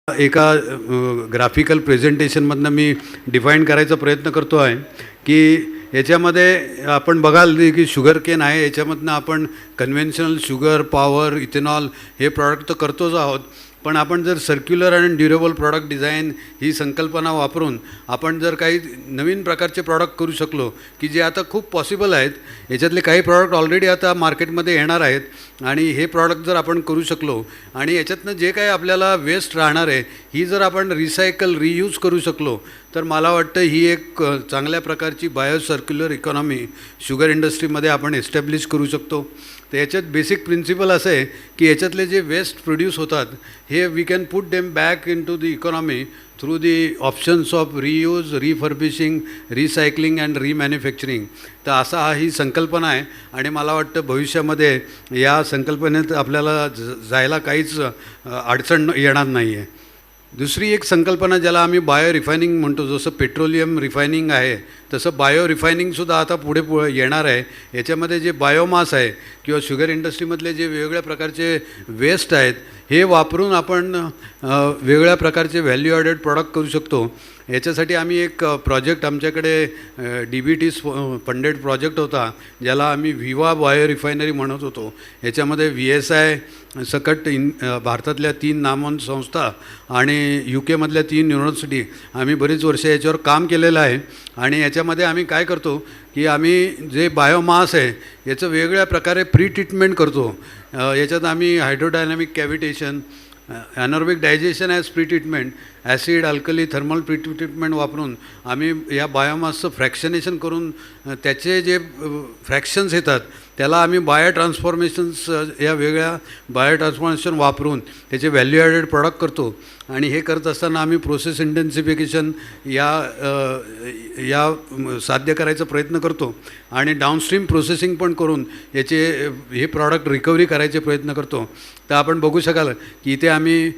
एका ग्राफिकल प्रेझेंटेशनमधनं मी डिफाईन करायचा प्रयत्न करतो आहे की याच्यामध्ये आपण बघाल की शुगर केन आहे, याच्यामधनं आपण कन्व्हेन्शनल शुगर, पॉवर, इथेनॉल हे प्रॉडक्ट तर करतोच आहोत. पण आपण जर सर्क्युलर आणि ड्युरेबल प्रॉडक्ट डिझाईन ही संकल्पना वापरून आपण जर काही नवीन प्रकारचे प्रॉडक्ट करू शकलो की जे आता खूप पॉसिबल आहेत. याच्यातले काही प्रॉडक्ट ऑलरेडी आता मार्केटमध्ये येणार आहेत आणि हे प्रॉडक्ट जर आपण करू शकलो आणि याच्यातनं जे काही आपल्याला वेस्ट राहणार आहे ही जर आपण रिसायकल, रियूज करू शकलो तर मला वाटतं ही एक चांगल्या प्रकारची बायो सर्क्युलर इकॉनॉमी शुगर इंडस्ट्रीमध्ये आपण एस्टॅब्लिश करू शकतो. तर याच्यात बेसिक प्रिन्सिपल असं आहे की याच्यातले जे वेस्ट प्रोड्यूस होतात हे we can put them back in to the economy through the options of reuse, refurbishing, recycling and remanufacturing. तर असा ही संकल्पना आहे आणि मला वाटतं भविष्यामध्ये या संकल्पनेत आपल्याला जायला काहीच अडचण येणार नाही आहे. दुसरी एक संकल्पना ज्याला आम्ही बायो रिफायनिंग म्हणतो, जसं पेट्रोलियम रिफायनिंग आहे तसं बायो रिफायनिंगसुद्धा आता पुढे येणार आहे. याच्यामध्ये जे बायोमास आहे किंवा शुगर इंडस्ट्रीमधले जे वेगवेगळ्या प्रकारचे वेस्ट आहेत हे वापरून आपण वेगवेगळ्या प्रकारचे व्हॅल्यू ॲडेड प्रॉडक्ट करू शकतो. याच्यासाठी आम्ही एक प्रोजेक्ट आमच्याकडे DBT फंडेड प्रोजेक्ट होता ज्याला आम्ही विवा बायो रिफायनरी म्हणत होतो. याच्यामध्ये VSI सकट भारतातल्या 3 नामवंत संस्था आणि UK मधल्या 3 युनिव्हर्सिटी आम्ही बरीच वर्ष याच्यावर काम केलेलं आहे. आणि याच्यामध्ये आम्ही काय करतो की आम्ही जे बायोमास आहे याचं वेगवेगळ्या प्रकारे प्री ट्रीटमेंट करतो. याच्यात आम्ही hydrodynamic cavitation, anaerobic digestion as pretreatment, acid, alkali, thermal pretreatment वापरून आम्ही या बायोमासचं फ्रॅक्शनेशन करून त्याचे जे फ्रॅक्शन्स येतात त्याला आम्ही बायो ट्रान्सफॉर्मेशन्स या वेगळ्या बायो ट्रान्सफॉर्मेशन वापरून त्याचे व्हॅल्यू ॲडेड प्रॉडक्ट करतो. आणि हे करत असताना आम्ही प्रोसेस इंटेन्सिफिकेशन या साध्य करायचा प्रयत्न करतो आणि डाऊनस्ट्रीम प्रोसेसिंग पण करून याचे हे प्रॉडक्ट रिकव्हरी करायचे प्रयत्न करतो. तर आपण बघू शकाल की इथे आम्ही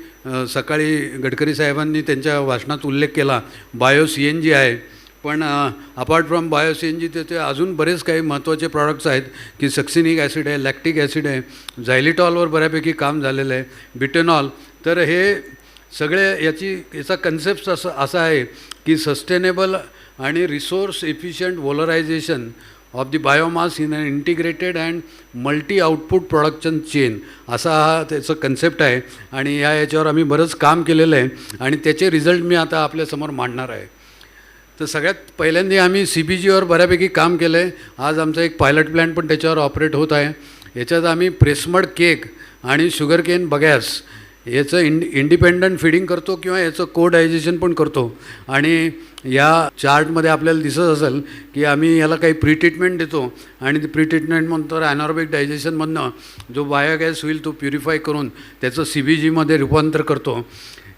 सकाळी गडकरी साहेबांनी त्यांच्या भाषणात उल्लेख केला बायो CNG आहे. पण अपार्ट फ्रॉम बायो CNG त्याचे अजून बरेच काही महत्त्वाचे प्रॉडक्ट्स आहेत की सक्सिनिक ॲसिड आहे, लॅक्टिक ॲसिड आहे, झायलिटॉलवर बऱ्यापैकी काम झालेलं आहे, बिटेनॉल. तर हे सगळे याचा कन्सेप्ट असा आहे की सस्टेनेबल आणि resource efficient valorisation of the biomass in an integrated and multi output production chain असा हा त्याचं कन्सेप्ट आहे. आणि याच्यावर आम्ही बरंच काम केलेलं आहे आणि त्याचे रिझल्ट मी आता आपल्यासमोर मांडणार आहे. तर सगळ्यात पहिल्यांदा आम्ही CBGवर बऱ्यापैकी काम केलं आहे. आज आमचा एक पायलट प्लॅन पण त्याच्यावर ऑपरेट होत आहे. याच्यात आम्ही प्रेसमड केक आणि शुगर केन बगॅस याचं इंडिपेंडंट फीडिंग करतो किंवा याचं डायजेशन पण करतो. आणि या चार्टमध्ये आपल्याला दिसत असेल की आम्ही याला काही प्री ट्रीटमेंट देतो आणि ती प्री ट्रीटमेंटनंतर ॲनॉर्बिक डायजेशनमधनं जो बायोगॅस होईल तो प्युरिफाय करून त्याचं CBGमध्ये रूपांतर करतो.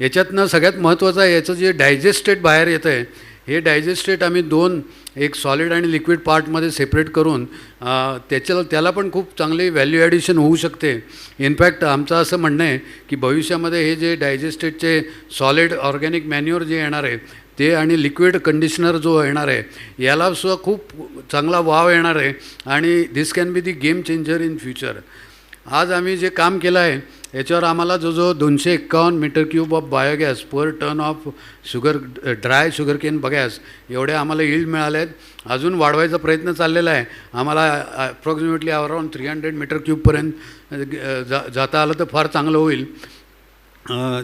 याच्यातनं सगळ्यात महत्त्वाचं आहे याचं जे डायजेस्टेड बाहेर येतं आहे हे डायजेस्टेड आम्ही 2 एक सॉलिड आणि लिक्विड पार्टमध्ये सेपरेट करून त्याला पण खूप चांगली व्हॅल्यू ॲडिशन होऊ शकते. इनफॅक्ट आमचं असं म्हणणं आहे की भविष्यामध्ये हे जे डायजेस्टेडचे सॉलिड ऑर्गॅनिक मॅन्युअर जे येणार आहे ते आणि लिक्विड कंडिशनर जो येणार आहे यालासुद्धा खूप चांगला वाव येणार आहे आणि this can be the game changer in future. आज आम्ही जे काम केलं आहे याच्यावर आम्हाला जो 251 metre cube of biogas per ton of dry sugar cane bagasse एवढे आम्हाला यील्ड मिळाले आहेत. अजून वाढवायचा प्रयत्न चाललेला आहे. आम्हाला अप्रॉक्सिमेटली अराउंड 300 मीटर क्यूबपर्यंत जाता आलं तर फार चांगलं होईल.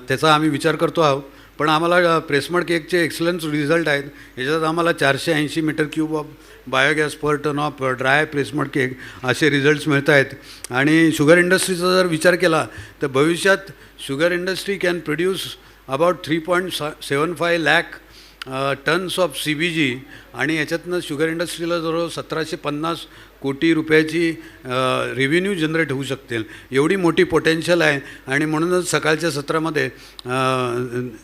त्याचा आम्ही विचार करतो आहोत. पण आम्हाला प्रेसमड केकचे एक्सलन्स रिझल्ट आहेत. याच्यात आम्हाला 480 metre cube of biogas per ton of dry press mud cake असे रिझल्ट्स मिळत आहेत. आणि शुगर इंडस्ट्रीचा जर विचार केला तर भविष्यात sugar industry can produce about 3.75 lakh tons of CBG आणि याच्यातनं शुगर इंडस्ट्रीला जवळ 1750 कोटी रुपयाची रेव्हेन्यू जनरेट होऊ शकते. एवढी मोठी पोटेन्शियल आहे. आणि म्हणूनच सकाळच्या सत्रामध्ये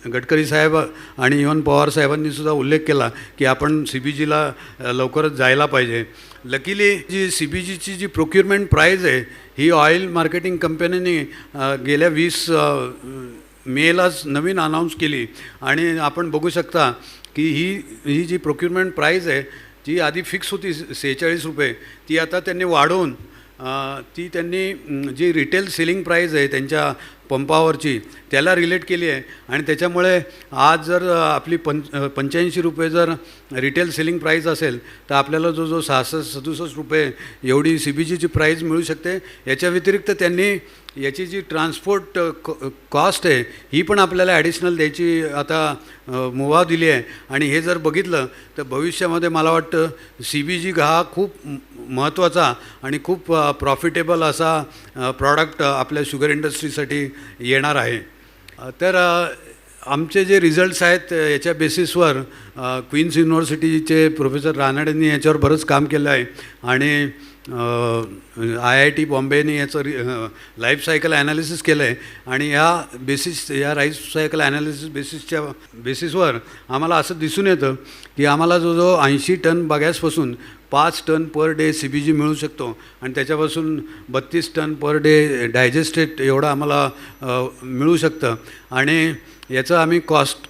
गडकरी साहेब आणि इवन पवार साहेबांनीसुद्धा उल्लेख केला की आपण CBGला लवकरच जायला पाहिजे. लकीली जी CBGची जी प्रोक्युरमेंट प्राईज आहे ही ऑइल मार्केटिंग कंपनीने गेल्या 20 मेलाच नवीन अनाऊन्स केली. आणि आपण बघू शकता की ही जी प्रोक्युरमेंट प्राईज आहे जी आधी फिक्स होती 46 रुपये ती आता त्यांनी वाढवून ती त्यांनी जी रिटेल सेलिंग प्राईज आहे त्यांच्या पंपावरची त्याला रिलेट केली आहे आणि त्याच्यामुळे आज जर आपली 85 रुपये जर रिटेल सेलिंग प्राईस असेल तर आपल्याला जो 66-67 रुपये एवढी CBGची प्राईस मिळू शकते. याच्या व्यतिरिक्त त्यांनी याची जी ट्रान्सपोर्ट कॉस्ट आहे ही पण आपल्याला ॲडिशनल द्यायची आता मुभा दिली आहे. आणि हे जर बघितलं तर भविष्यामध्ये मला वाटतं CBG हा खूप महत्त्वाचा आणि खूप प्रॉफिटेबल असा प्रॉडक्ट आपल्या शुगर इंडस्ट्रीसाठी येणार आहे. तर आमचे जे रिझल्ट्स आहेत याच्या बेसिसवर क्वीन्स युनिव्हर्सिटीचे प्रोफेसर रानडेंनी याच्यावर बरंच काम केलं आहे आणि IIT बॉम्बेने याचं लाईफ सायकल ॲनालिसिस केलं आहे आणि या लाईफ सायकल ॲनालिसिस बेसिसवर आम्हाला असं दिसून येतं की आम्हाला जो 80 टन बगॅसपासून 5 टन पर डे CBG मिळू शकतो आणि त्याच्यापासून 32 टन पर डे डायजेस्टेड एवढं आम्हाला मिळू शकतं. आणि याचं आम्ही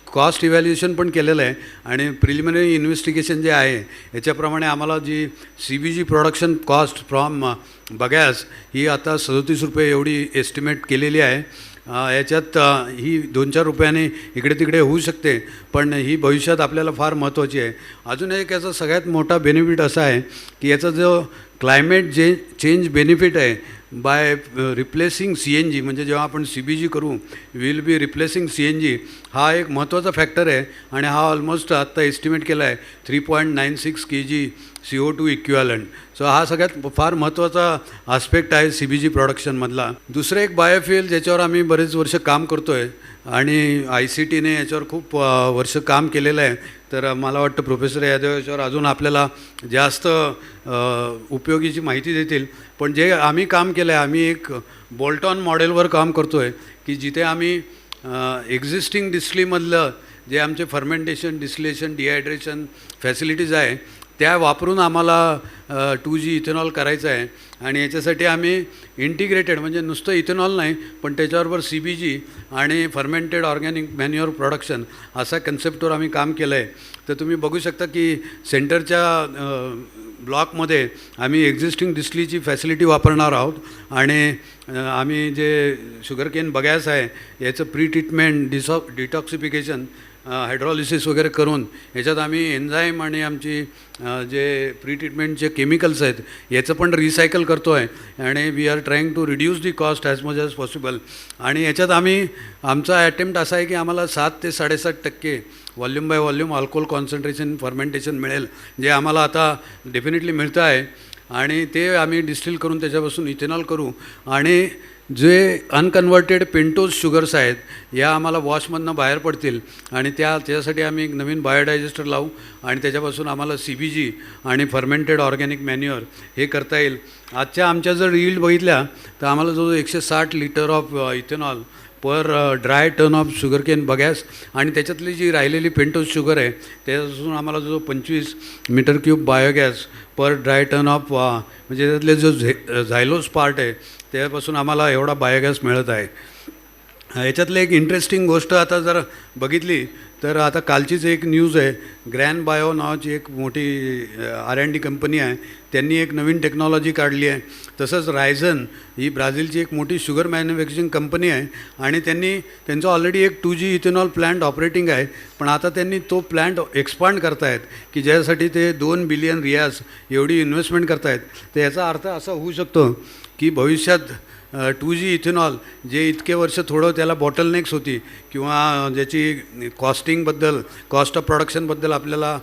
कॉस्ट इव्हॅल्युएशन पण केलेलं आहे आणि प्रिलिमिनरी इन्व्हेस्टिगेशन जे आहे याच्याप्रमाणे आम्हाला जी CBG production cost from bagasse ही आता 37 रुपये एवढी एस्टिमेट केलेली आहे. याच्यात ही 2-4 रुपयाने इकडे तिकडे होऊ शकते पण ही भविष्यात आपल्याला फार महत्त्वाची आहे. अजून एक याचा सगळ्यात मोठा बेनिफिट असा आहे की याचा जो क्लायमेट चेंज बेनिफिट आहे बाय रिप्लेसिंग CNG म्हणजे जेव्हा आपण CBG करू विल बी रिप्लेसिंग CNG हा एक महत्त्वाचा फॅक्टर आहे आणि हा ऑलमोस्ट आत्ता एस्टिमेट केला आहे 3.96 kg CO2 इक्विवॅलंट. सो हा सगळ्यात फार महत्त्वाचा आस्पेक्ट आहे CBG प्रोडक्शनमधला. दुसरं एक बायोफ्युएल ज्याच्यावर आम्ही बरेच वर्ष काम करतो आहे आणि ICTने याच्यावर खूप वर्ष काम केलेलं आहे. तर मला वाटतं प्रोफेसर यादव याच्यावर अजून आपल्याला जास्त उपयोगीची माहिती देतील. पण जे आम्ही काम केलं आहे आम्ही एक बोल्ट ऑन मॉडेलवर काम करतो आहे की जिथे आम्ही एक्झिस्टिंग डिस्टिलरीमधलं जे आमचे फर्मेंटेशन डिस्टिलेशन डिहायड्रेशन फॅसिलिटीज आहे त्या वापरून आम्हाला 2G इथेनॉल करायचं आहे. आणि याच्यासाठी आम्ही इंटिग्रेटेड म्हणजे नुसतं इथेनॉल नाही पण त्याच्याबरोबर CBG आणि फर्मेंटेड ऑर्गॅनिक मॅन्युअर प्रोडक्शन असा कन्सेप्टवर आम्ही काम केलं आहे. तर तुम्ही बघू शकता की सेंटरच्या ब्लॉकमध्ये आम्ही एक्झिस्टिंग डिस्टिलरीची फॅसिलिटी वापरणार आहोत आणि आम्ही जे शुगरकेन बगॅस आहे याचं प्री ट्रीटमेंट डिटॉक्सिफिकेशन हायड्रॉलिसिस वगैरे करून याच्यात आम्ही एन्झाईम आणि आमची जे प्री ट्रीटमेंटचे केमिकल्स आहेत याचं पण रिसायकल करतो आहे आणि we are trying to reduce the cost as much as possible. आणि याच्यात आमचा ॲटेम्प्ट असा आहे की आम्हाला 7 ते 7.5% volume by volume alcohol concentration fermentation मिळेल जे आम्हाला आता डेफिनेटली मिळतं आहे आणि ते आम्ही डिस्टिल करून त्याच्यापासून इथेनॉल करू. आणि जे अनकन्वर्टेड पेंटोज शुगर्स आहेत या आम्हाला वॉशमधनं बाहेर पडतील आणि त्याच्यासाठी आम्ही एक नवीन बायोडायजेस्टर लावू आणि त्याच्यापासून आम्हाला CBG आणि फर्मेंटेड ऑर्गॅनिक मॅन्युअर हे करता येईल. आजच्या आमच्या जर यील्ड बघितल्या तर आम्हाला जो 160 litre of ethanol per dry ton of sugarcane bagasse आणि त्याच्यातली जी राहिलेली पेंटोज शुगर आहे त्याच्यापासून आम्हाला जो 25 metre cube biogas per dry ton of म्हणजे त्यातले जो झायलोस पार्ट आहे त्यापासून आम्हाला एवढा बायोगॅस मिळत आहे. याच्यातलं एक इंटरेस्टिंग गोष्ट आता जर बघितली तर आता कालचीच एक न्यूज आहे ग्रॅन बायो नावाची एक मोठी R&D कंपनी आहे त्यांनी एक नवीन टेक्नॉलॉजी काढली आहे. तसंच रायझन ही ब्राझीलची एक मोठी शुगर मॅन्युफॅक्चरिंग कंपनी आहे आणि त्यांचं ऑलरेडी एक 2G इथेनॉल प्लॅन्ट ऑपरेटिंग आहे पण आता त्यांनी तो प्लॅन्ट एक्सपांड करतायत की ज्यासाठी ते 2 बिलियन रियाज एवढी इन्व्हेस्टमेंट करतायत. तर याचा अर्थ असा होऊ शकतो की भविष्यात 2G इथेनॉल जे इतके वर्ष थोडं त्याला बॉटलनेक्स होती किंवा ज्याची कॉस्ट ऑफ प्रोडक्शनबद्दल आपल्याला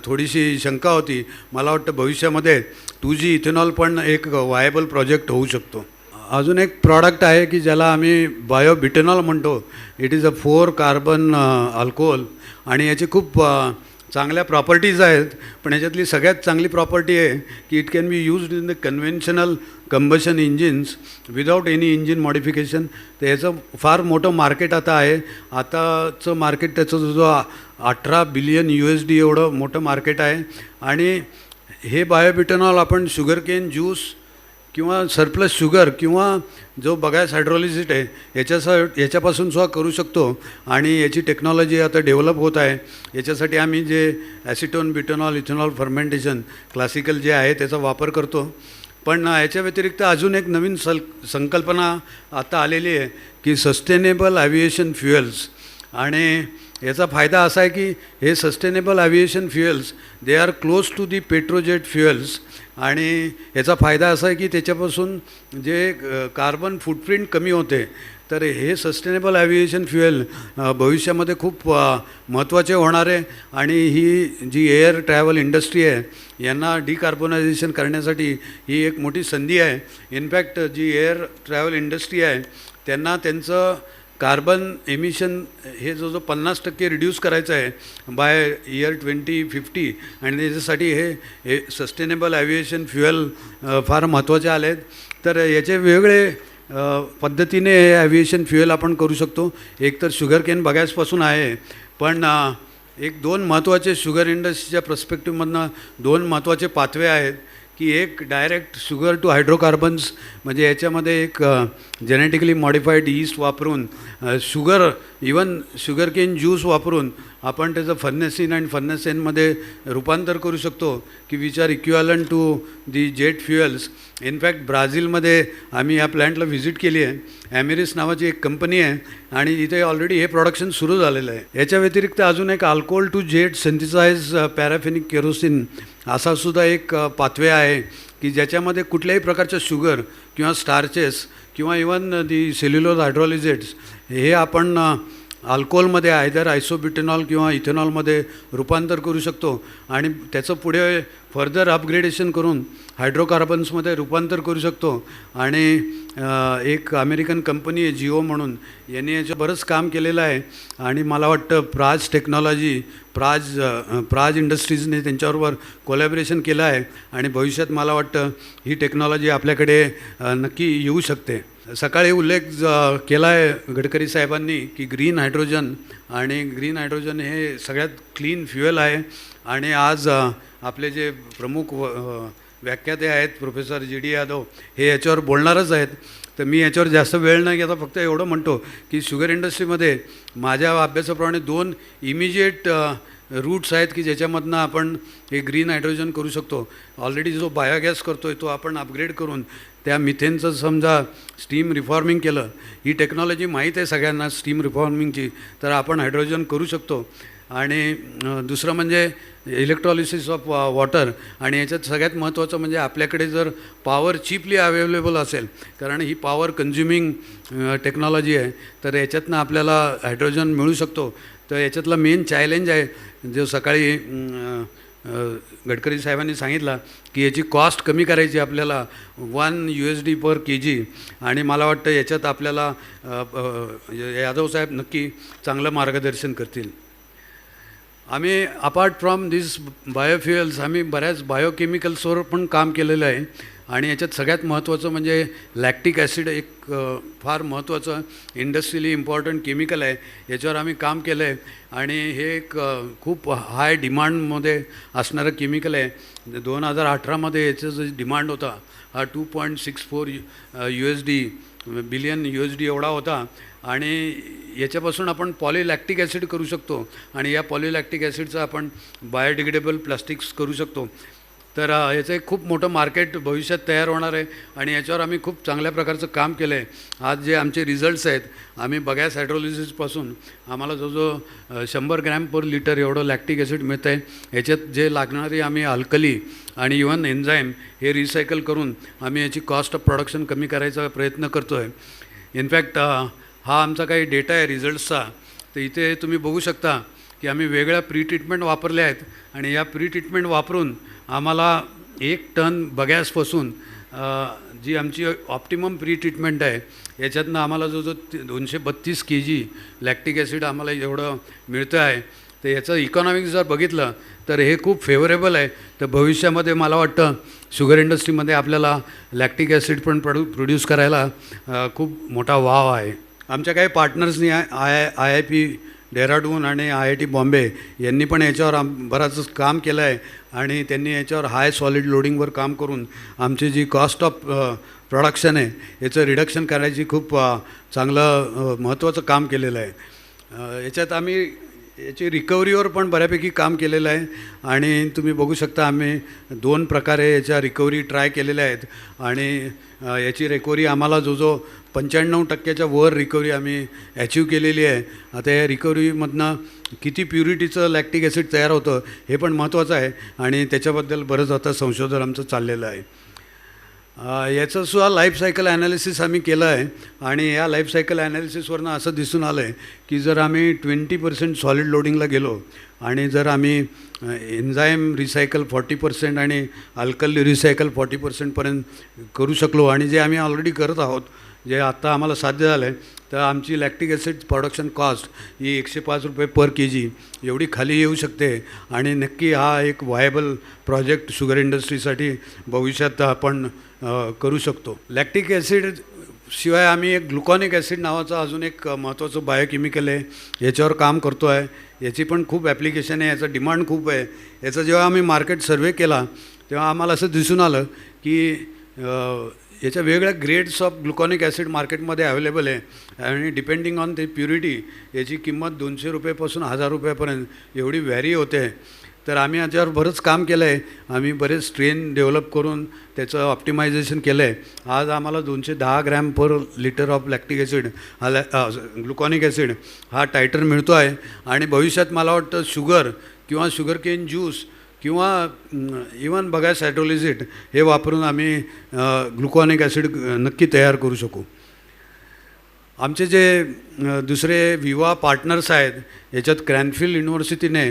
थोडीशी शंका होती मला वाटतं भविष्यामध्ये 2G इथेनॉल पण एक वायबल प्रोजेक्ट होऊ शकतो. अजून एक प्रॉडक्ट आहे की ज्याला आम्ही बायोबिटेनॉल म्हणतो. It is a 4 carbon alcohol आणि याची खूप चांगल्या प्रॉपर्टीज आहेत पण याच्यातली सगळ्यात चांगली प्रॉपर्टी आहे की it can be used in the conventional combustion engines without any engine modification. तर याचं फार मोठं मार्केट आता आहे. आताचं मार्केट त्याचं जो 18 बिलियन USD एवढं मोठं मार्केट आहे. आणि हे बायोबिटेनॉल आपण शुगरकेन ज्यूस किंवा सरप्लस शुगर किंवा जो बगॅस हायड्रॉलिसिस आहे याच्यापासून सुद्धा करू शकतो आणि याची टेक्नॉलॉजी आता डेव्हलप होत आहे. याच्यासाठी आम्ही जे ॲसिटोन बिटेनॉल इथेनॉल फर्मेंटेशन क्लासिकल जे आहे त्याचा वापर करतो. पण याच्या व्यतिरिक्त अजून एक नवीन संकल्पना आता आलेली आहे की सस्टेनेबल ॲव्हिएशन फ्युएल्स. आणि याचा फायदा असा आहे की हे sustainable aviation fuels they are close to the petrojet fuels. आणि याचा फायदा असा आहे की त्याच्यापासून जे कार्बन फूटप्रिंट कमी होते. तर हे सस्टेनेबल ॲव्हिएशन फ्युएल भविष्यामध्ये खूप महत्त्वाचे होणार आहे. आणि ही जी एअर ट्रॅव्हल इंडस्ट्री आहे यांना डिकार्बोनायझेशन करण्यासाठी ही एक मोठी संधी आहे. इनफॅक्ट जी एअर ट्रॅव्हल इंडस्ट्री आहे त्यांना त्यांचं कार्बन एमिशन हे जो 50% रिड्यूस करायचं आहे बाय इयर 2050. आणि त्याच्यासाठी हे सस्टेनेबल ॲव्हिएशन फ्युएल फार महत्त्वाचे आले आहेत. तर याचे वेगवेगळे पद्धतीने हे ॲव्हिएशन फ्युएल आपण करू शकतो. एक तर शुगर केन बगॅसपासून आहे, पण एक 2 महत्त्वाचे शुगर इंडस्ट्रीच्या पर्स्पेक्टिव्हमधनं 2 महत्त्वाचे पाथवे आहेत की एक डायरेक्ट शुगर टू हायड्रोकार्बन्स, म्हणजे याच्यामध्ये एक जेनेटिकली मॉडिफाईड ईस्ट वापरून sugar even sugar cane juice वापरून आपण त्याचं फर्नेसिन आणि फर्नेसेनमध्ये रूपांतर करू शकतो की which are equivalent to the jet fuels. In fact ब्राझीलमध्ये आम्ही या प्लॅन्टला व्हिजिट केली आहे. ॲमिरिस नावाची एक कंपनी आहे आणि इथे ऑलरेडी हे प्रोडक्शन सुरू झालेलं आहे. याच्या व्यतिरिक्त अजून एक alcohol to jet synthesize paraffinic kerosene असासुद्धा एक पाथवे आहे की ज्याच्यामध्ये कुठल्याही प्रकारचं शुगर किंवा स्टार्चेस किंवा इवन दी सेल्युलोज हायड्रोलिजेट्स हे आपण अल्कोहोलमध्ये आयदर आयसोब्युटेनॉल किंवा इथेनॉलमध्ये रूपांतर करू शकतो आणि त्याचं पुढे फर्दर अपग्रेडेशन करून हायड्रोकार्बन्समध्ये रूपांतर करू शकतो. आणि एक अमेरिकन कंपनी आहे जिओ म्हणून, यांनी याचं बरंच काम केलेलं आहे. आणि मला वाटतं प्राज टेक्नॉलॉजी प्राज इंडस्ट्रीजने त्यांच्याबरोबर कोलॅबरेशन केलं आहे. आणि भविष्यात मला वाटतं ही टेक्नॉलॉजी आपल्याकडे नक्की येऊ शकते. सकाळी उल्लेख केला आहे गडकरी साहेबांनी की ग्रीन हायड्रोजन, आणि ग्रीन हायड्रोजन हे सगळ्यात क्लीन फ्युएल आहे. आणि आज आपले जे प्रमुख व्याख्याते आहेत प्रोफेसर जी डी यादव हे याच्यावर बोलणारच आहेत. तर मी याच्यावर जास्त वेळ न घेता फक्त एवढं म्हणतो की शुगर इंडस्ट्रीमध्ये माझ्या अभ्यासाप्रमाणे 2 इमिजिएट रूट्स आहेत की ज्याच्यामधनं आपण हे ग्रीन हायड्रोजन करू शकतो. ऑलरेडी जो बायोगॅस करतो आहे तो आपण अपग्रेड करून त्या मिथेनचं समजा स्टीम रिफॉर्मिंग केलं, ही टेक्नॉलॉजी माहीत आहे सगळ्यांना स्टीम रिफॉर्मिंगची, तर आपण हायड्रोजन करू शकतो. आणि दुसरं म्हणजे इलेक्ट्रॉलिसिस ऑफ वॉटर. आणि याच्यात सगळ्यात महत्त्वाचं म्हणजे आपल्याकडे जर पॉवर चिपली अवेलेबल असेल, कारण ही पॉवर कन्झ्युमिंग टेक्नॉलॉजी आहे, तर याच्यातनं आपल्याला हायड्रोजन मिळू शकतो. तर याच्यातला मेन चॅलेंज आहे जो सकाळी गडकरी साहेबांनी सांगितला की याची कॉस्ट कमी करायची आपल्याला $1 पर kg. आणि मला वाटतं याच्यात आपल्याला यादव साहेब नक्की चांगलं मार्गदर्शन करतील. आम्ही अपार्ट फ्रॉम दिस बायोफ्युएल्स आम्ही बऱ्याच बायोकेमिकल्सवर पण काम केलेलं आहे. आणि याच्यात सगळ्यात महत्त्वाचं म्हणजे लॅक्टिक ॲसिड एक फार महत्त्वाचं इंडस्ट्रियली इम्पॉर्टंट केमिकल आहे. याच्यावर आम्ही काम केलं आहे आणि हे एक खूप हाय डिमांडमध्ये असणारं केमिकल आहे. 2018मध्ये याचं जो डिमांड होता हा $2.64 बिलियन एवढा होता. आणि याच्यापासून आपण पॉलिलॅक्टिक ॲसिड करू शकतो आणि या पॉलिलॅक्टिक ॲसिडचं आपण बायोडिग्रेडेबल प्लास्टिक्स करू शकतो. तर याचं एक खूप मोठं मार्केट भविष्यात तयार होणार आहे आणि याच्यावर आम्ही खूप चांगल्या प्रकारचं काम केलं आहे. आज जे आमचे रिझल्ट्स आहेत, आम्ही बगॅस हायड्रोलिसिसपासून आम्हाला जो 100 ग्रॅम पर लिटर एवढं लॅक्टिक ॲसिड मिळतं आहे. याच्यात जे लागणारी आम्ही अल्कली आणि इवन एन्झाईम हे रिसायकल करून आम्ही याची कॉस्ट ऑफ प्रोडक्शन कमी करायचा प्रयत्न करतो आहे. इनफॅक्ट हा आमचा काही डेटा आहे रिझल्ट्सचा. तर इथे तुम्ही बघू शकता की आम्ही वेगळ्या प्री ट्रीटमेंट वापरल्या आहेत आणि या प्री ट्रीटमेंट वापरून आम्हाला 1 टन बगॅसपासून जी आमची ऑप्टिमम प्री ट्रीटमेंट आहे याच्यातनं आम्हाला जो 232 kg लॅक्टिक ॲसिड आम्हाला एवढं मिळतं आहे. तर याचं इकॉनॉमिक्स जर बघितलं तर हे खूप फेवरेबल आहे. तर भविष्यामध्ये मला वाटतं शुगर इंडस्ट्रीमध्ये आपल्याला लॅक्टिक ॲसिड पण प्रोड्यूस करायला खूप मोठा वाव आहे. आमच्या काही पार्टनर्सनी IIP डेहराडून आणि IIT बॉम्बे यांनी पण याच्यावर बराच काम केलं आहे आणि त्यांनी याच्यावर हाय सॉलिड लोडिंगवर काम करून आमची जी कॉस्ट ऑफ प्रोडक्शन आहे याचं रिडक्शन करायची खूप चांगलं महत्त्वाचं काम केलेलं आहे. याच्यात आम्ही याची रिकव्हरीवर पण बऱ्यापैकी काम केलेलं आहे आणि तुम्ही बघू शकता आम्ही 2 प्रकारे याच्या रिकव्हरी ट्राय केलेल्या आहेत आणि याची रिकव्हरी आम्हाला जो 95% वर रिकव्हरी आम्ही अचीव केलेली आहे. आता या रिकव्हरीमधनं किती प्युरिटीचं लॅक्टिक ॲसिड तयार होतं हे पण महत्त्वाचं आहे आणि त्याच्याबद्दल बरंच आता संशोधन आमचं चाललेलं आहे. याचंसुद्धा लाईफ सायकल ॲनालिसिस आम्ही केलं आहे आणि या लाईफ सायकल ॲनालिसिसवरनं असं दिसून आलं आहे की जर आम्ही 20% सॉलिड लोडिंगला गेलो आणि जर आम्ही एन्झाईम रिसायकल 40% आणि अल्कली रिसायकल 40%पर्यंत करू शकलो आणि जे आम्ही ऑलरेडी करत आहोत, जे आत्ता आम्हाला साध्य झालं आहे, तर आमची लॅक्टिक ॲसिड प्रोडक्शन कॉस्ट ही ₹105 पर के-जी एवढी खाली येऊ शकते आणि नक्की हा एक व्हायबल प्रोजेक्ट शुगर इंडस्ट्रीसाठी भविष्यात आपण करू शकतो. लॅक्टिक ॲसिड शिवाय आम्ही एक ग्लुकॉनिक ॲसिड नावाचं अजून एक महत्त्वाचं बायोकेमिकल आहे, याच्यावर काम करतो आहे. याची पण खूप ॲप्लिकेशन आहे, याचं डिमांड खूप आहे. याचा जेव्हा आम्ही मार्केट सर्वे केला तेव्हा आम्हाला असं दिसून आलं की याच्या वेगळ्या ग्रेड्स ऑफ ग्लुकॉनिक ॲसिड मार्केटमध्ये अवेलेबल आहे आणि डिपेंडिंग ऑन ती प्युरिटी याची किंमत ₹200 पासून ₹1000 एवढी व्हॅरी होते. तर आम्ही याच्यावर बरंच काम केलं आहे. आम्ही बरेच स्ट्रेन डेव्हलप करून त्याचं ऑप्टिमायझेशन केलं आहे. आज आम्हाला 210 gram per litre of lactic acid gluconic acid हा टायटर मिळतो आहे आणि भविष्यात मला वाटतं शुगर किंवा शुगर केन ज्यूस किंवा इवन बघायस हायड्रोलिझेट हे वापरून आम्ही ग्लुकॉनिक ॲसिड नक्की तयार करू शकू. आमचे जे दुसरे विवा पार्टनर्स आहेत, याच्यात क्रॅनफिल्ड युनिव्हर्सिटीने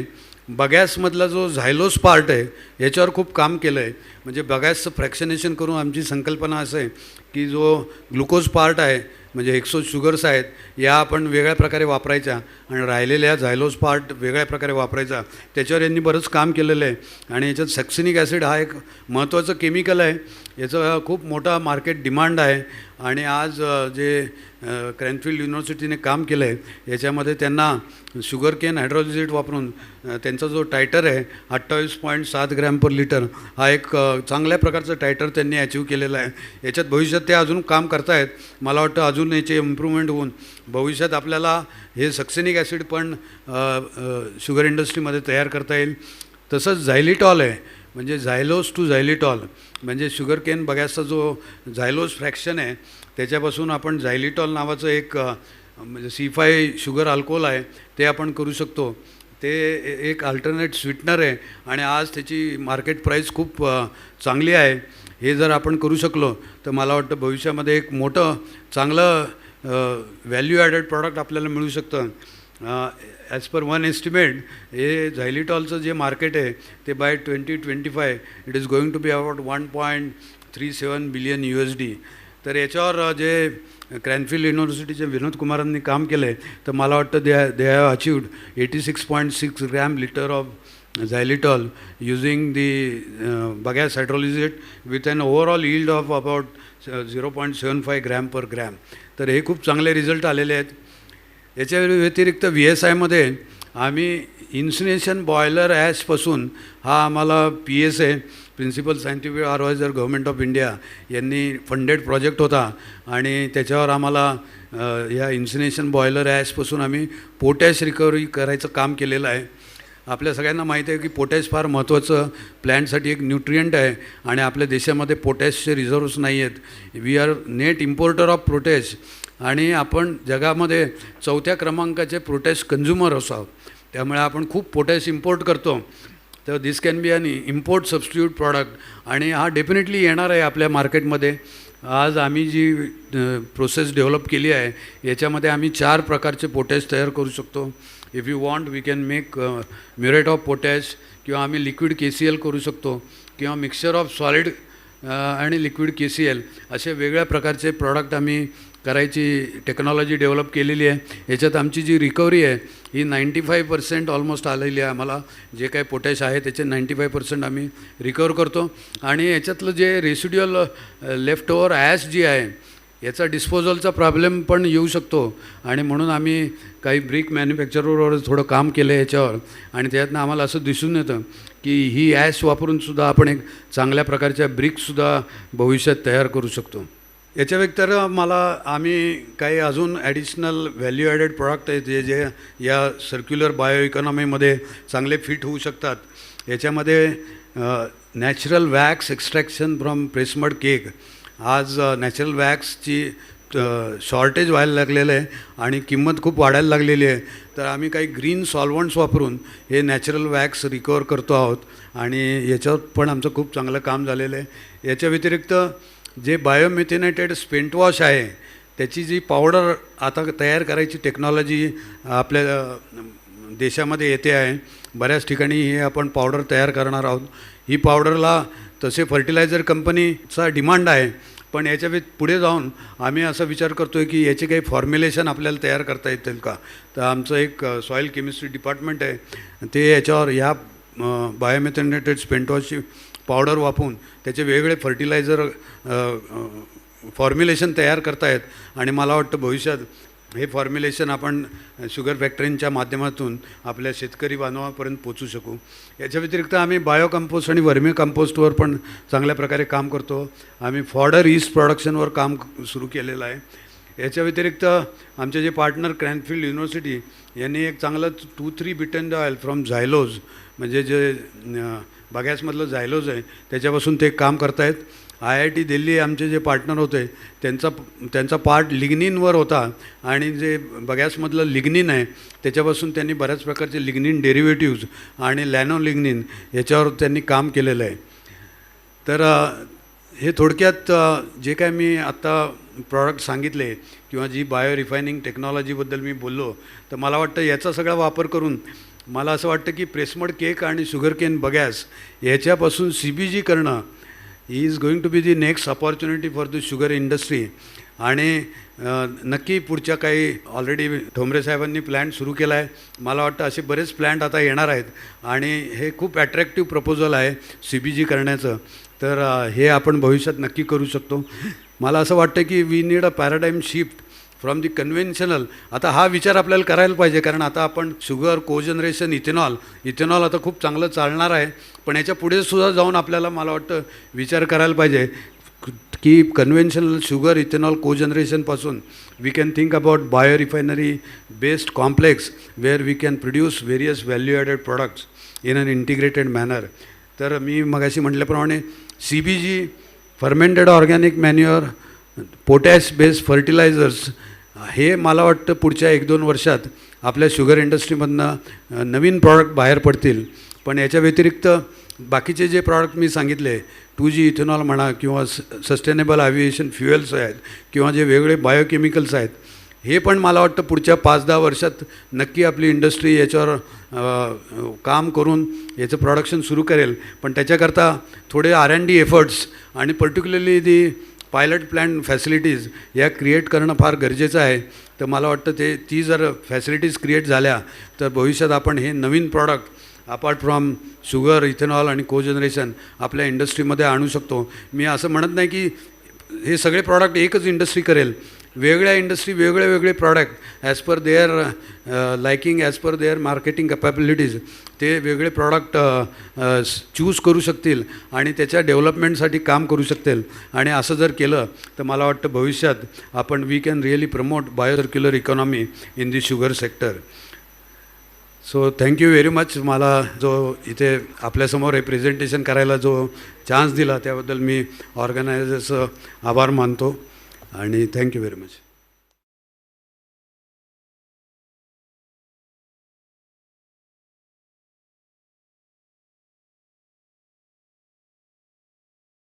बगॅसमधला जो झायलोस पार्ट आहे याच्यावर खूप काम केलं आहे. म्हणजे बगॅसचं फ्रॅक्शनेशन करून आमची संकल्पना असं आहे की जो ग्लुकोज पार्ट आहे म्हणजे हेक्सोज शुगर्स आहेत या आपण वेगळ्या प्रकारे वापरायच्या आणि राहिलेल्या झायलोस पार्ट वेगळ्या प्रकारे वापरायचा. त्याच्यावर यांनी बरंच काम केलेलं आहे आणि याच्यात सक्सिनिक ॲसिड हा एक महत्त्वाचं केमिकल आहे. याचं खूप मोठा मार्केट डिमांड आहे आणि आज जे क्रॅनफिल्ड युनिव्हर्सिटीने काम केलं आहे याच्यामध्ये त्यांना शुगर केन हायड्रोलिझेट वापरून त्यांचा जो टायटर आहे 28.7 ग्रॅम पर लिटर हा एक चांगल्या प्रकारचं टायटर त्यांनी अचीव केलेलं आहे. याच्यात भविष्यात ते अजून काम करतायत. मला वाटतं अजून याचे इम्प्रूव्हमेंट होऊन भविष्यात आपल्याला हे सक्सिनिक ॲसिड पण शुगर इंडस्ट्रीमध्ये तयार करता येईल. तसंच झायलिटॉल आहे म्हणजे झायलोस टू झायलिटॉल म्हणजे शुगर केन बगॅसचा जो झायलोस फ्रॅक्शन आहे त्याच्यापासून आपण झायलिटॉल नावाचं एक म्हणजे C5 शुगर अल्कोहोल आहे ते आपण करू शकतो. ते एक अल्टरनेट स्वीटनर आहे आणि आज त्याची मार्केट प्राईस खूप चांगली आहे. हे जर आपण करू शकलो तर मला वाटतं भविष्यामध्ये एक मोठं चांगलं व्हॅल्यू ॲडेड प्रॉडक्ट आपल्याला मिळू शकतं. ॲज पर वन एस्टिमेट हे झायलिटॉलचं जे मार्केट आहे ते by 2025 it is going to be about $1.37 billion. तर याच्यावर जे क्रॅनफिल्ड युनिव्हर्सिटीचे विनोद कुमारांनी काम केलं आहे तर मला वाटतं they have achieved 86.6 gram litre of xylitol using the bagasse hydrolysate with an overall yield of about 0.75 gram per gram. तर हे खूप चांगले रिझल्ट आलेले आहेत. याच्या व्यतिरिक्त VSIमध्ये आम्ही इन्सिनेशन बॉयलर ॲशपासून हा आम्हाला PSA principal scientific adviser government of India यांनी फंडेड प्रोजेक्ट होता आणि त्याच्यावर आम्हाला या इन्सिनेशन बॉयलर ॲशपासून आम्ही पोटॅश रिकव्हरी करायचं काम केलेलं आहे. आपल्या सगळ्यांना माहिती आहे की पोटॅश फार महत्त्वाचं प्लॅन्टसाठी एक न्यूट्रियंट आहे आणि आपल्या देशामध्ये पोटॅशचे रिझर्व्स नाही आहेत. We are net importer of potash आणि आपण जगामध्ये 4थ्या क्रमांकाचे पोटॅश कन्झ्युमर असावं. त्यामुळे आपण खूप पोटॅश इम्पोर्ट करतो. तर this can be an import substitute product आणि हा डेफिनेटली येणार आहे आपल्या मार्केटमध्ये. आज आम्ही जी प्रोसेस डेव्हलप केली आहे याच्यामध्ये आम्ही 4 प्रकारचे पोटॅश तयार करू शकतो. If you want we can make muriate of potash किंवा आम्ही लिक्विड KCl करू शकतो किंवा मिक्सचर ऑफ सॉलिड आणि लिक्विड KCl असे वेगळ्या प्रकारचे प्रॉडक्ट आम्ही करायची टेक्नॉलॉजी डेव्हलप केलेली आहे. याच्यात आमची जी रिकव्हरी आहे ही 95% ऑलमोस्ट आलेली आहे. आम्हाला जे काही पोटॅश आहे त्याचे 95% आम्ही रिकवर करतो आणि याच्यातलं जे रेसिड्युअल लेफ्ट ओव्हर ॲश जी आहे याचा डिस्पोजलचा प्रॉब्लेम पण येऊ शकतो आणि म्हणून आम्ही काही ब्रिक मॅन्युफॅक्चरवर थोडं काम केलं आहे याच्यावर आणि त्यातनं आम्हाला असं दिसून येतं की ही ॲश वापरूनसुद्धा आपण एक चांगल्या प्रकारच्या ब्रिकसुद्धा भविष्यात तयार करू शकतो. याच्या व्यतिरिक्त मला आम्ही काही अजून ॲडिशनल व्हॅल्यू ॲडेड प्रॉडक्ट आहेत जे जे या सर्क्युलर बायो इकॉनॉमीमध्ये चांगले फिट होऊ शकतात. याच्यामध्ये natural wax extraction from press mud cake. आज नॅचरल वॅक्सची शॉर्टेज व्हायला लागलेलं आहे आणि किंमत खूप वाढायला लागलेली आहे. तर आम्ही काही ग्रीन सॉल्वंट्स वापरून हे नॅचरल वॅक्स रिकवर करतो आहोत आणि याच्यावर पण आमचं खूप चांगलं काम झालेलं आहे. याच्या व्यतिरिक्त जे बायोमिथेनेटेड स्पेंट वॉश आहे त्याची जी पावडर आता तयार करायची टेक्नॉलॉजी आपल्या देशामध्ये येते आहे. बऱ्याच ठिकाणी हे आपण पावडर तयार करणार आहोत. ही पावडरला तसे फर्टिलायझर कंपनीचा डिमांड आहे, पण याच्या पुढे जाऊन आम्ही असा विचार करतो आहे की याचे काही फॉर्म्युलेशन आपल्याला तयार करता येतील का. तर आमचं एक सॉईल केमिस्ट्री डिपार्टमेंट आहे, ते याच्यावर ह्या बायोमिथेनेटेड स्पेंट वॉशची पावडर वापरून त्याचे वेगवेगळे फर्टिलायझर फॉर्म्युलेशन तयार करतायत आणि मला वाटतं भविष्यात हे फॉर्म्युलेशन आपण शुगर फॅक्टरींच्या माध्यमातून आपल्या शेतकरी बांधवापर्यंत पोचू शकू. याच्या व्यतिरिक्त आम्ही बायो कंपोस्ट आणि वर्मी कंपोस्टवर पण चांगल्या प्रकारे काम करतो. आम्ही फॉडर ईस्ट प्रोडक्शनवर काम सुरू केलेलं आहे. याच्या व्यतिरिक्त आमचे जे पार्टनर क्रॅनफिल्ड युनिव्हर्सिटी यांनी एक चांगलं 2-3 बिटन ऑइल फ्रॉम झायलोज, म्हणजे जे बगॅसमधलं झायलोज आहे त्याच्यापासून ते काम करतायत. IIT दिल्ली आमचे जे पार्टनर होते त्यांचा पार्ट लिग्निनवर होता आणि जे बगॅसमधलं लिग्निन आहे त्याच्यापासून त्यांनी बऱ्याच प्रकारचे लिग्निन डेरिव्हेटिव्ज आणि लॅनो लिग्निन याच्यावर त्यांनी काम केलेलं आहे. तर हे थोडक्यात जे काय मी आत्ता प्रॉडक्ट सांगितले किंवा जी बायो रिफायनिंग टेक्नॉलॉजीबद्दल मी बोललो, तर मला वाटतं याचा सगळा वापर करून मला असं वाटतं की प्रेसमड केक आणि शुगर केन बगॅस याच्यापासून CBG करणं is going to be the next opportunity for the sugar industry. आणि नक्की पुढच्या काही ऑलरेडी ठोंबरे साहेबांनी प्लॅन सुरू केला आहे. मला वाटतं असे बरेच प्लॅन्ट आता येणार आहेत आणि हे खूप ॲट्रॅक्टिव्ह प्रपोजल आहे CBG करण्याचं. तर हे आपण भविष्यात नक्की करू शकतो. मला असं वाटतं की we need a paradigm shift from the conventional. आता हा विचार आपल्याला करायला पाहिजे, कारण आता आपण शुगर, कोजनरेशन, इथेनॉल आता खूप चांगलं चालणार आहे, पण याच्या पुढे सुद्धा जाऊन आपल्याला मला वाटतं विचार करायला पाहिजे की कन्व्हेन्शनल शुगर, इथेनॉल, कोजनरेशनपासून we can think about biorefinery based complex where we can produce various value added products in an integrated manner. तर मी मगाशी म्हटल्याप्रमाणे CBG, fermented organic manure, potash based fertilisers हे मला वाटतं पुढच्या 1-2 वर्षात आपल्या शुगर इंडस्ट्रीमधनं नवीन प्रॉडक्ट बाहेर पडतील. पण याच्या व्यतिरिक्त बाकीचे जे प्रॉडक्ट मी सांगितले, 2G इथेनॉल म्हणा किंवा सस्टेनेबल ॲव्हिएशन फ्युएल्स आहेत किंवा जे वेगळे बायोकेमिकल्स आहेत, हे पण मला वाटतं पुढच्या 5-10 वर्षात नक्की आपली इंडस्ट्री याच्यावर काम करून याचं प्रोडक्शन सुरू करेल. पण त्याच्याकरता थोडे R&D एफर्ट्स आणि पर्टिक्युलरली दी पायलट प्लॅन फॅसिलिटीज या क्रिएट करणं फार गरजेचं आहे. तर मला वाटतं ती जर फॅसिलिटीज क्रिएट झाल्या तर भविष्यात आपण हे नवीन product apart from sugar, ethanol आणि कोजनरेशन आपल्या इंडस्ट्रीमध्ये आणू शकतो. मी असं म्हणत नाही की हे सगळे प्रॉडक्ट एकच इंडस्ट्री करेल. वेगळ्या इंडस्ट्री वेगळे product as per their liking, as per their marketing capabilities ते वेगळे प्रॉडक्ट चूज करू शकतील आणि त्याच्या डेव्हलपमेंटसाठी काम करू शकतील. आणि असं जर केलं तर मला वाटतं भविष्यात आपण we can really promote bio circular economy in the sugar sector. So thank you very much. मला जो इथे आपल्यासमोर हे प्रेझेंटेशन करायला जो चान्स दिला त्याबद्दल मी ऑर्गनायझरचं आभार मानतो आणि थँक्यू व्हेरी मच.